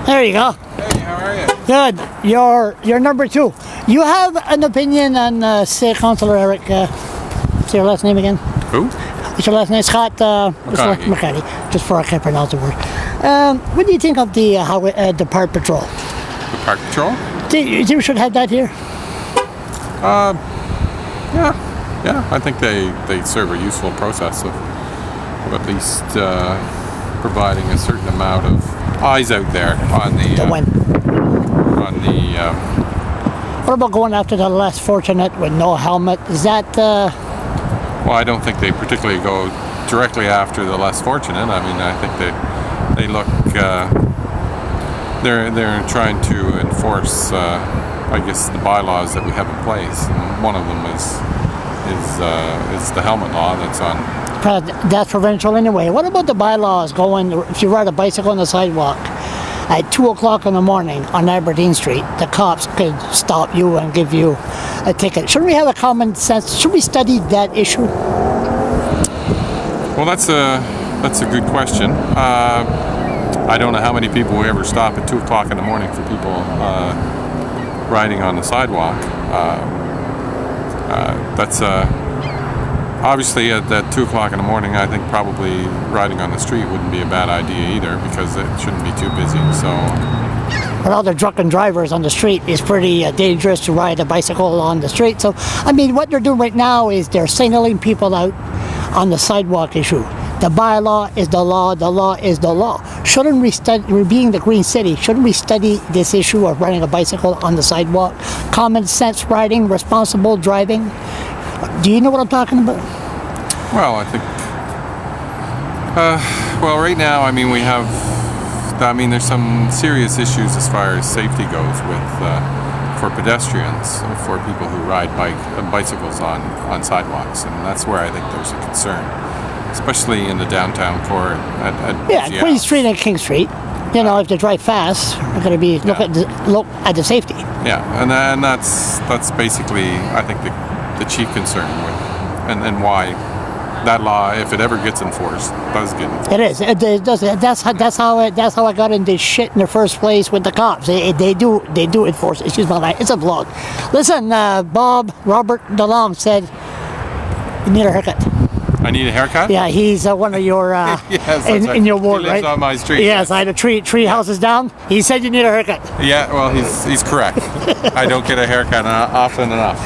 There you go. Hey, how are you? Good. You're number 2. You have an opinion on say Councillor Eric. What's your last name again? Who? What's your last name? Scott McConaghy. Just for I can't pronounce the word. What do you think of the Park Patrol? The Park Patrol? Do you think we should have that here? Yeah. I think they serve a useful process of at least providing a certain amount of eyes out there on the. What about going after the less fortunate with no helmet? Is that? Well, I don't think they particularly go directly after the less fortunate. I mean, I think they look. They're trying to enforce, I guess, the bylaws that we have in place. And one of them is the helmet law that's on. That's provincial anyway. What about the bylaws going, if you ride a bicycle on the sidewalk at 2 o'clock in the morning on Aberdeen Street, the cops could stop you and give you a ticket. Shouldn't we have a common sense? Should we study that issue? Well, that's a good question. I don't know how many people will ever stop at 2 o'clock in the morning for people riding on the sidewalk. That's obviously at that 2 o'clock in the morning. I think probably riding on the street wouldn't be a bad idea either, because it shouldn't be too busy. So, but all the drunken drivers on the street is pretty dangerous to ride a bicycle on the street. So, I mean, what they're doing right now is they're signaling people out on the sidewalk issue. The bylaw is the law. The law is the law. Shouldn't we study? We're being the Green City. Shouldn't we study this issue of riding a bicycle on the sidewalk? Common sense riding, responsible driving. Do you know what I'm talking about? Well, I think. Well, right now, I mean, there's some serious issues as far as safety goes with for pedestrians, for people who ride bicycles on sidewalks, and that's where I think there's a concern, especially in the downtown core at Queen Street and King Street. You know, if they drive fast, they're going to be look at the safety. Yeah, and that's basically, I think, the chief concern with, and why that law, if it ever gets enforced, does get enforced. It is. It does. That's how I got into shit in the first place with the cops. They do enforce it. Excuse my language. It's a vlog. Listen, Robert DeLong said you need a haircut. I need a haircut? Yeah, he's one of your yes, in your ward, he lives right? on my street. Yes, I had three houses down. He said you need a haircut. Yeah, well, he's correct. I don't get a haircut often enough.